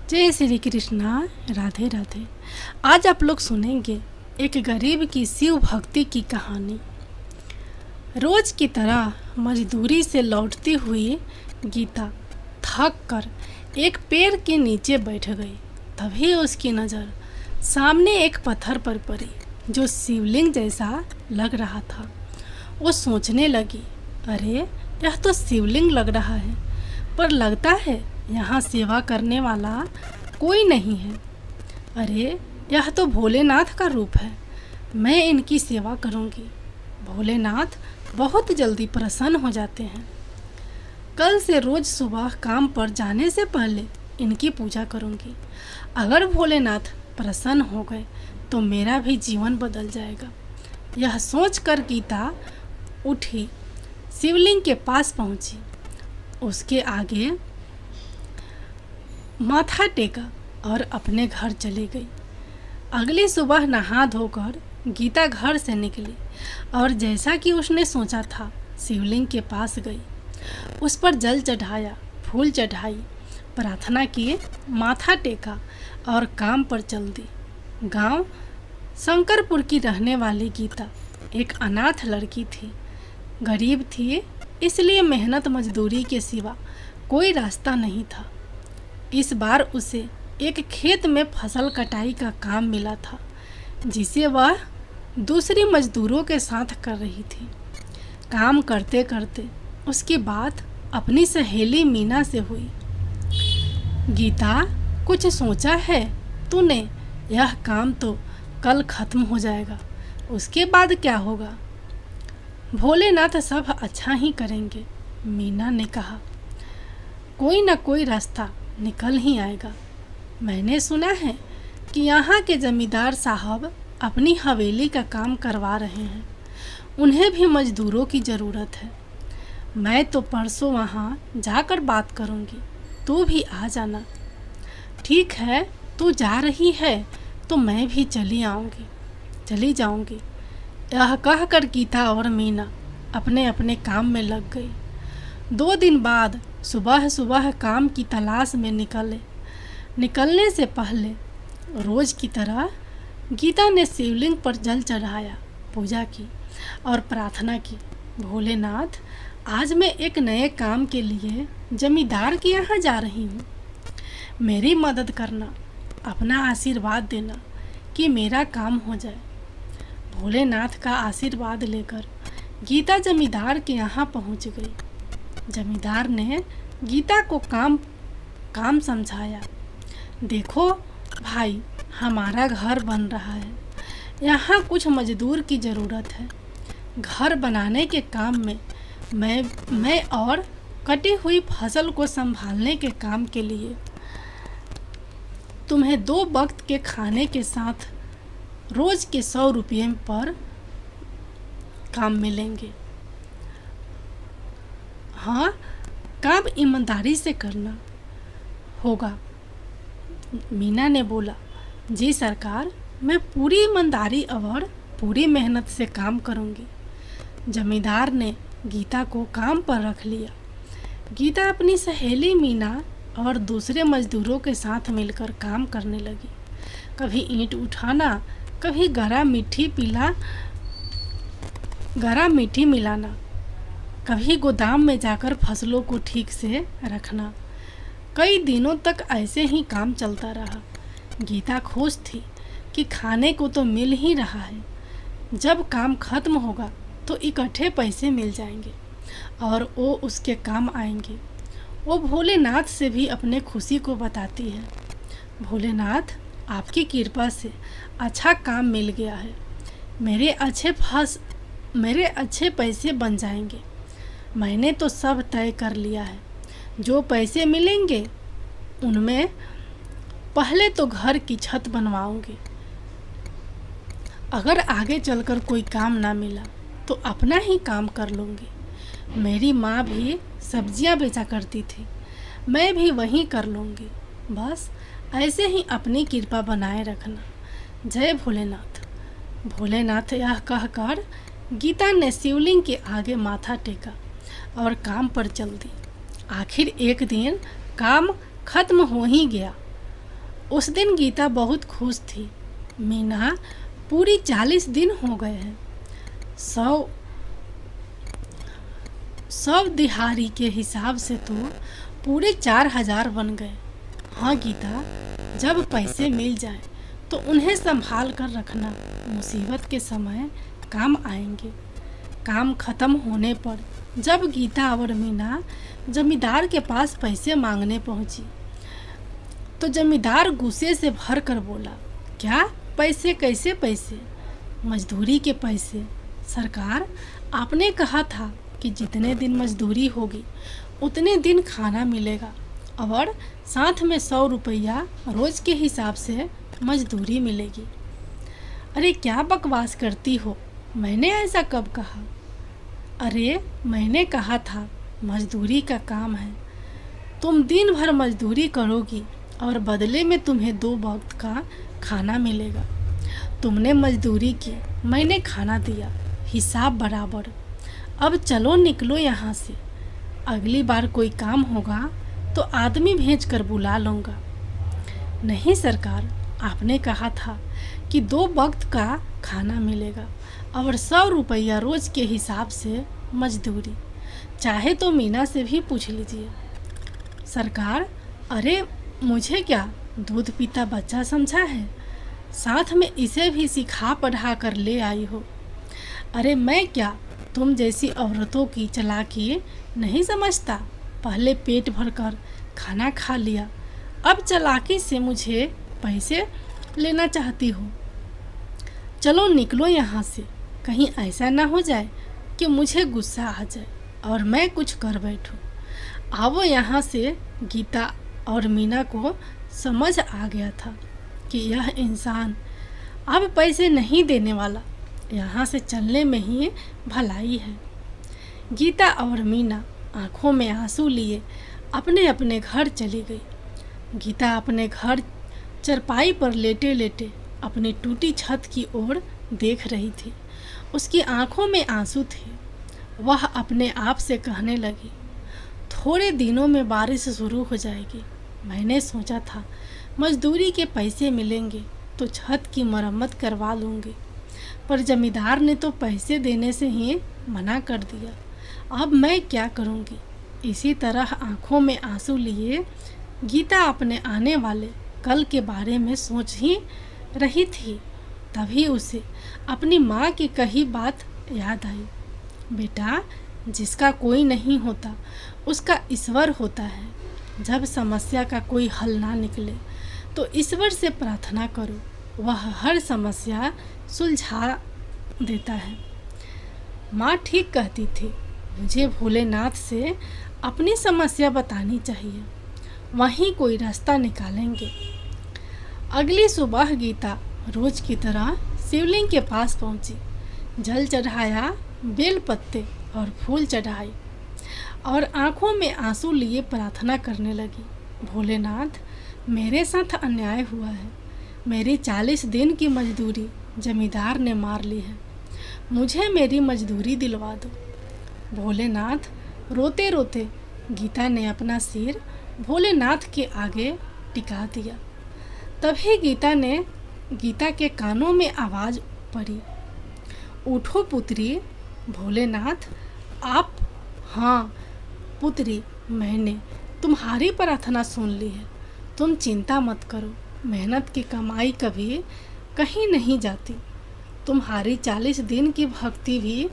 जय श्री कृष्णा। राधे राधे। आज आप लोग सुनेंगे एक गरीब की शिव भक्ति की कहानी। रोज की तरह मजदूरी से लौटती हुई गीता थक कर एक पेड़ के नीचे बैठ गई। तभी उसकी नज़र सामने एक पत्थर पर पड़ी जो शिवलिंग जैसा लग रहा था। वो सोचने लगी, अरे यह तो शिवलिंग लग रहा है, पर लगता है यहाँ सेवा करने वाला कोई नहीं है। अरे यह तो भोलेनाथ का रूप है, मैं इनकी सेवा करूँगी। भोलेनाथ बहुत जल्दी प्रसन्न हो जाते हैं। कल से रोज़ सुबह काम पर जाने से पहले इनकी पूजा करूँगी। अगर भोलेनाथ प्रसन्न हो गए तो मेरा भी जीवन बदल जाएगा। यह सोचकर गीता उठी, शिवलिंग के पास पहुँची, उसके आगे माथा टेका और अपने घर चली गई। अगली सुबह नहा धोकर गीता घर से निकली और जैसा कि उसने सोचा था शिवलिंग के पास गई, उस पर जल चढ़ाया, फूल चढ़ाई, प्रार्थना की, माथा टेका और काम पर चल दी। गांव शंकरपुर की रहने वाली गीता एक अनाथ लड़की थी। गरीब थी, इसलिए मेहनत मजदूरी के सिवा कोई रास्ता नहीं था। इस बार उसे एक खेत में फसल कटाई का काम मिला था, जिसे वह दूसरी मजदूरों के साथ कर रही थी। काम करते करते उसकी बात अपनी सहेली मीना से हुई। गीता, कुछ सोचा है तूने? यह काम तो कल खत्म हो जाएगा, उसके बाद क्या होगा? भोलेनाथ सब अच्छा ही करेंगे, मीना ने कहा। कोई न कोई रास्ता निकल ही आएगा। मैंने सुना है कि यहाँ के जमींदार साहब अपनी हवेली का काम करवा रहे हैं, उन्हें भी मजदूरों की ज़रूरत है। मैं तो परसों वहाँ जाकर बात करूँगी, तू भी आ जाना। ठीक है, तू जा रही है तो मैं भी चली जाऊँगी। यह कहकर गीता और मीना अपने अपने काम में लग गई। 2 दिन बाद सुबह सुबह काम की तलाश में निकलने से पहले रोज़ की तरह गीता ने शिवलिंग पर जल चढ़ाया, पूजा की और प्रार्थना की। भोलेनाथ, आज मैं एक नए काम के लिए जमींदार के यहाँ जा रही हूँ। मेरी मदद करना, अपना आशीर्वाद देना कि मेरा काम हो जाए। भोलेनाथ का आशीर्वाद लेकर गीता जमींदार के यहाँ पहुँच गई। जमींदार ने गीता को काम समझाया। देखो भाई, हमारा घर बन रहा है, यहाँ कुछ मजदूर की ज़रूरत है। घर बनाने के काम में मैं और कटी हुई फसल को संभालने के काम के लिए तुम्हें 2 वक्त के खाने के साथ रोज़ के 100 रुपये पर काम मिलेंगे। हाँ, काम ईमानदारी से करना होगा। मीना ने बोला, जी सरकार, मैं पूरी ईमानदारी और पूरी मेहनत से काम करूँगी। जमींदार ने गीता को काम पर रख लिया। गीता अपनी सहेली मीना और दूसरे मजदूरों के साथ मिलकर काम करने लगी। कभी ईंट उठाना, कभी गरा मीठी मिलाना, कभी गोदाम में जाकर फसलों को ठीक से रखना। कई दिनों तक ऐसे ही काम चलता रहा। गीता खुश थी कि खाने को तो मिल ही रहा है। जब काम खत्म होगा तो इकट्ठे पैसे मिल जाएंगे और वो उसके काम आएंगे। वो भोलेनाथ से भी अपने खुशी को बताती है। भोलेनाथ, आपकी कृपा से अच्छा काम मिल गया है। मेरे अच्छे पैसे बन जाएंगे। मैंने तो सब तय कर लिया है। जो पैसे मिलेंगे उनमें पहले तो घर की छत बनवाऊंगी। अगर आगे चलकर कोई काम ना मिला तो अपना ही काम कर लूँगी। मेरी माँ भी सब्जियाँ बेचा करती थी, मैं भी वहीं कर लूँगी। बस ऐसे ही अपनी कृपा बनाए रखना। जय भोलेनाथ। भोलेनाथ, यह कहकर गीता ने शिवलिंग के आगे माथा टेका और काम पर चल दी। आखिर एक दिन काम खत्म हो ही गया। उस दिन गीता बहुत खुश थी। मीना, पूरी 40 दिन हो गए हैं। 100 दिहाड़ी के हिसाब से तो पूरे 4000 बन गए। हाँ गीता, जब पैसे मिल जाए तो उन्हें संभाल कर रखना, मुसीबत के समय काम आएंगे। काम खत्म होने पर जब गीता और मीना जमींदार के पास पैसे मांगने पहुंची तो जमींदार गुस्से से भर कर बोला, क्या पैसे? कैसे पैसे? मजदूरी के पैसे। सरकार, आपने कहा था कि जितने दिन मजदूरी होगी उतने दिन खाना मिलेगा और साथ में 100 रुपया रोज के हिसाब से मजदूरी मिलेगी। अरे क्या बकवास करती हो, मैंने ऐसा कब कहा? अरे मैंने कहा था मजदूरी का काम है, तुम दिन भर मजदूरी करोगी और बदले में तुम्हें 2 वक्त का खाना मिलेगा। तुमने मजदूरी की, मैंने खाना दिया, हिसाब बराबर। अब चलो निकलो यहाँ से, अगली बार कोई काम होगा तो आदमी भेजकर बुला लूँगा। नहीं सरकार, आपने कहा था कि 2 वक्त का खाना मिलेगा और 100 रुपया रोज के हिसाब से मजदूरी। चाहे तो मीना से भी पूछ लीजिए। सरकार, अरे मुझे क्या दूध पीता बच्चा समझा है? साथ में इसे भी सिखा पढ़ा कर ले आई हो। अरे मैं क्या तुम जैसी औरतों की चालाकी नहीं समझता? पहले पेट भर कर खाना खा लिया, अब चालाकी से मुझे पैसे लेना चाहती हो। चलो निकलो यहाँ से, कहीं ऐसा ना हो जाए कि मुझे गुस्सा आ जाए और मैं कुछ कर बैठूं। आओ यहाँ से। गीता और मीना को समझ आ गया था कि यह इंसान अब पैसे नहीं देने वाला, यहाँ से चलने में ही भलाई है। गीता और मीना आंखों में आंसू लिए अपने अपने घर चली गई। गीता अपने घर चरपाई पर लेटे लेटे अपनी टूटी छत की ओर देख रही थी। उसकी आंखों में आंसू थे। वह अपने आप से कहने लगी, थोड़े दिनों में बारिश शुरू हो जाएगी। मैंने सोचा था मजदूरी के पैसे मिलेंगे तो छत की मरम्मत करवा लूँगी, पर जमींदार ने तो पैसे देने से ही मना कर दिया। अब मैं क्या करूँगी? इसी तरह आंखों में आंसू लिए गीता अपने आने वाले कल के बारे में सोच ही रही थी। तभी उसे अपनी माँ की कही बात याद आई, बेटा, जिसका कोई नहीं होता उसका ईश्वर होता है। जब समस्या का कोई हल ना निकले तो ईश्वर से प्रार्थना करो, वह हर समस्या सुलझा देता है। माँ ठीक कहती थी, मुझे भोलेनाथ से अपनी समस्या बतानी चाहिए, वहीं कोई रास्ता निकालेंगे। अगली सुबह गीता रोज की तरह शिवलिंग के पास पहुंची। जल चढ़ाया, बेल पत्ते और फूल चढ़ाए और आंखों में आंसू लिए प्रार्थना करने लगी, भोलेनाथ, मेरे साथ अन्याय हुआ है। मेरी 40 दिन की मजदूरी जमींदार ने मार ली है, मुझे मेरी मजदूरी दिलवा दो। भोलेनाथ, रोते रोते गीता ने अपना सिर भोलेनाथ के आगे टिका दिया। तभी गीता के कानों में आवाज़ पड़ी, उठो पुत्री। भोलेनाथ, आप? हाँ पुत्री, मैंने तुम्हारी प्रार्थना सुन ली है। तुम चिंता मत करो, मेहनत की कमाई कभी कहीं नहीं जाती। तुम्हारी 40 दिन की भक्ति भी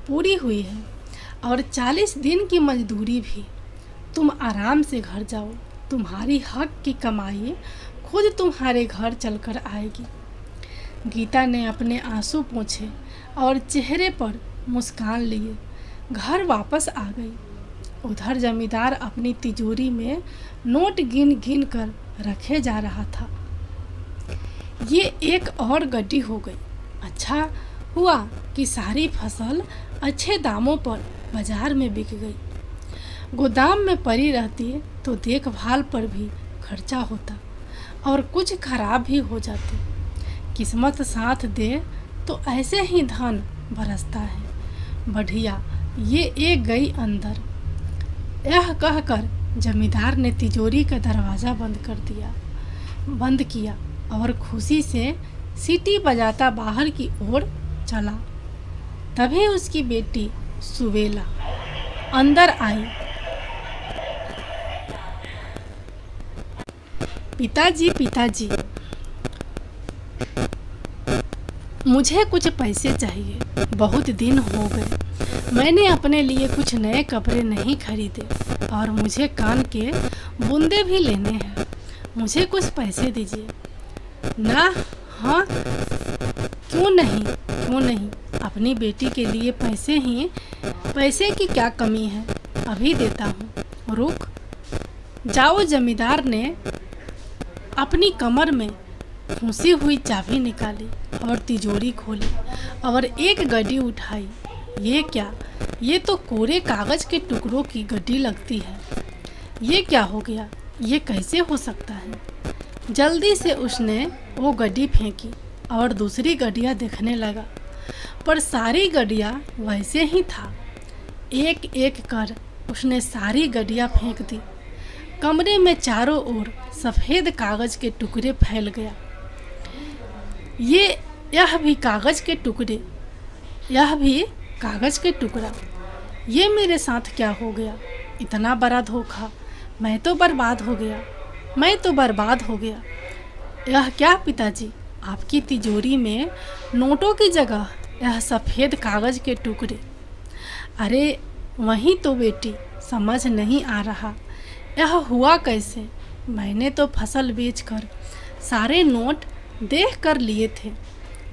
पूरी हुई है और 40 दिन की मजदूरी भी। तुम आराम से घर जाओ, तुम्हारी हक की कमाई खुद तुम्हारे घर चलकर आएगी। गीता ने अपने आंसू पोंछे और चेहरे पर मुस्कान लिए घर वापस आ गई। उधर जमींदार अपनी तिजोरी में नोट गिन गिन कर रखे जा रहा था। ये एक और गड्डी हो गई। अच्छा हुआ कि सारी फसल अच्छे दामों पर बाजार में बिक गई। गोदाम में पड़ी रहती तो देखभाल पर भी खर्चा होता और कुछ खराब भी हो जाती। किस्मत साथ दे तो ऐसे ही धन बरसता है। बढ़िया, ये एक गई अंदर। यह कहकर जमींदार ने तिजोरी का दरवाज़ा बंद कर दिया। बंद किया और खुशी से सीटी बजाता बाहर की ओर चला। तभी उसकी बेटी सुवेला अंदर आई। पिताजी पिताजी, मुझे कुछ पैसे चाहिए। बहुत दिन हो गए मैंने अपने लिए कुछ नए कपड़े नहीं खरीदे और मुझे कान के बूंदे भी लेने हैं। मुझे कुछ पैसे दीजिए ना। हाँ, क्यों नहीं, अपनी बेटी के लिए पैसे की क्या कमी है, अभी देता हूँ, रुक जाओ। जमींदार ने अपनी कमर में फंसी हुई चाबी निकाली और तिजोरी खोली और एक गड्डी उठाई। ये क्या, ये तो कोरे कागज के टुकड़ों की गड्डी लगती है। ये क्या हो गया, ये कैसे हो सकता है? जल्दी से उसने वो गड्डी फेंकी और दूसरी गड्डियाँ देखने लगा, पर सारी गड्डियाँ वैसे ही था। एक एक कर उसने सारी गड्डियाँ फेंक दी। कमरे में चारों ओर सफ़ेद कागज़ के टुकड़े फैल गया। यह भी कागज़ के टुकड़ा। ये मेरे साथ क्या हो गया? इतना बड़ा धोखा! मैं तो बर्बाद हो गया। यह क्या पिताजी, आपकी तिजोरी में नोटों की जगह यह सफ़ेद कागज़ के टुकड़े? अरे वही तो बेटी, समझ नहीं आ रहा यह हुआ कैसे? मैंने तो फसल बेचकर सारे नोट देख कर लिए थे।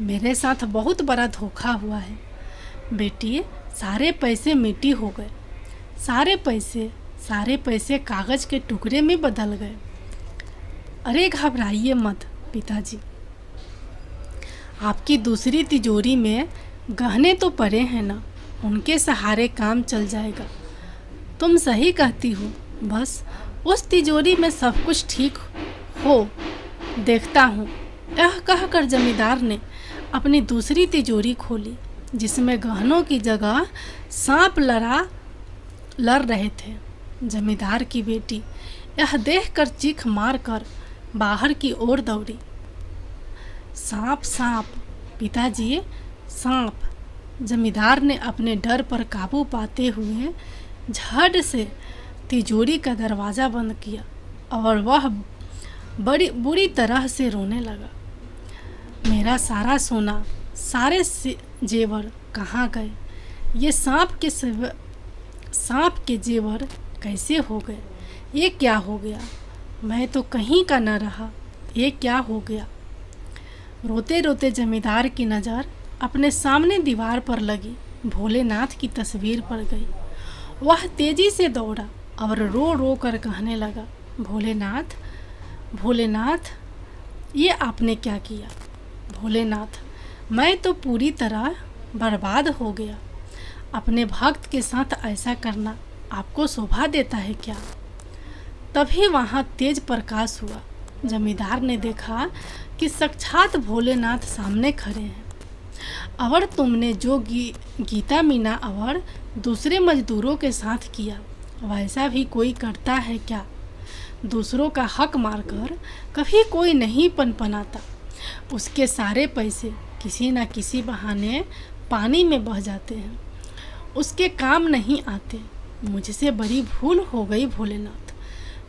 मेरे साथ बहुत बड़ा धोखा हुआ है बेटी। सारे पैसे मिट्टी हो गए। सारे पैसे कागज़ के टुकड़े में बदल गए। अरे घबराइए मत पिताजी, आपकी दूसरी तिजोरी में गहने तो पड़े हैं ना, उनके सहारे काम चल जाएगा। तुम सही कहती हो, बस उस तिजोरी में सब कुछ ठीक हो देखता हूँ। यह कहकर जमींदार ने अपनी दूसरी तिजोरी खोली, जिसमें गहनों की जगह सांप लड़ रहे थे। जमींदार की बेटी यह देखकर चीख मारकर बाहर की ओर दौड़ी। सांप पिताजी, सांप! जमींदार ने अपने डर पर काबू पाते हुए झट से तिजोरी का दरवाज़ा बंद किया और वह बड़ी बुरी तरह से रोने लगा। मेरा सारा सोना, सारे जेवर कहाँ गए? ये सांप के जेवर कैसे हो गए? ये क्या हो गया? मैं तो कहीं का न रहा। ये क्या हो गया? रोते रोते जमींदार की नज़र अपने सामने दीवार पर लगी भोलेनाथ की तस्वीर पर गई। वह तेजी से दौड़ा और रो रो कर कहने लगा, भोलेनाथ, भोलेनाथ, ये आपने क्या किया? भोलेनाथ, मैं तो पूरी तरह बर्बाद हो गया। अपने भक्त के साथ ऐसा करना आपको शोभा देता है क्या? तभी वहाँ तेज प्रकाश हुआ। जमींदार ने देखा कि साक्षात भोलेनाथ सामने खड़े हैं। और तुमने जो गीता मीना और दूसरे मजदूरों के साथ किया, वैसा भी कोई करता है क्या? दूसरों का हक मारकर कभी कोई नहीं पनपनाता। उसके सारे पैसे किसी न किसी बहाने पानी में बह जाते हैं, उसके काम नहीं आते। मुझसे बड़ी भूल हो गई भोलेनाथ,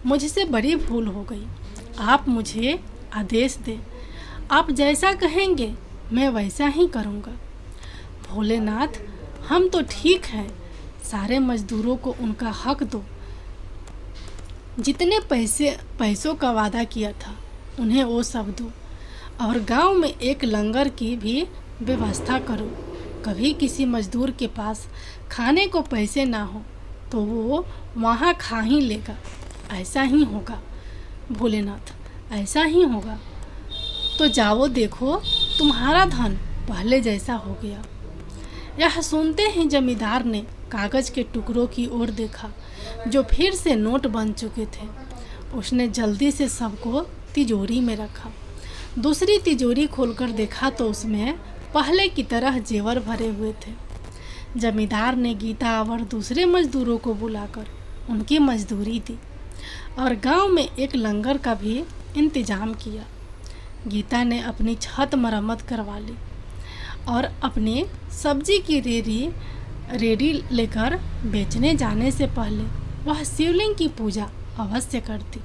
मुझसे बड़ी भूल हो गई। आप मुझे आदेश दें, आप जैसा कहेंगे मैं वैसा ही करूँगा। भोलेनाथ, हम तो ठीक हैं, सारे मजदूरों को उनका हक दो। जितने पैसों का वादा किया था उन्हें वो सब दो, और गांव में एक लंगर की भी व्यवस्था करो। कभी किसी मजदूर के पास खाने को पैसे ना हो तो वो वहाँ खा ही लेगा। ऐसा ही होगा भोलेनाथ, ऐसा ही होगा। तो जाओ देखो, तुम्हारा धन पहले जैसा हो गया। यह सुनते ही जमींदार ने कागज़ के टुकड़ों की ओर देखा जो फिर से नोट बन चुके थे। उसने जल्दी से सबको तिजोरी में रखा। दूसरी तिजोरी खोलकर देखा तो उसमें पहले की तरह जेवर भरे हुए थे। जमींदार ने गीता और दूसरे मजदूरों को बुलाकर उनकी मजदूरी दी। और गांव में एक लंगर का भी इंतजाम किया। गीता ने अपनी छत मरम्मत करवा ली और अपनी सब्जी की रेडी लेकर बेचने जाने से पहले वह शिवलिंग की पूजा अवश्य करती,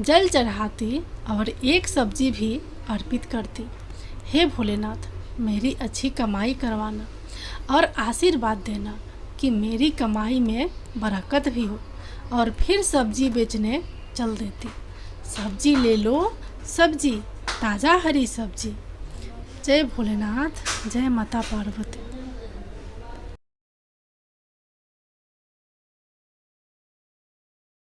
जल चढ़ाती और एक सब्जी भी अर्पित करती। हे भोलेनाथ, मेरी अच्छी कमाई करवाना और आशीर्वाद देना कि मेरी कमाई में बरकत भी हो। और फिर सब्जी बेचने चल देती। सब्जी ले लो, सब्जी ताज़ा हरी सब्जी। जय भोलेनाथ, जय माता पार्वती।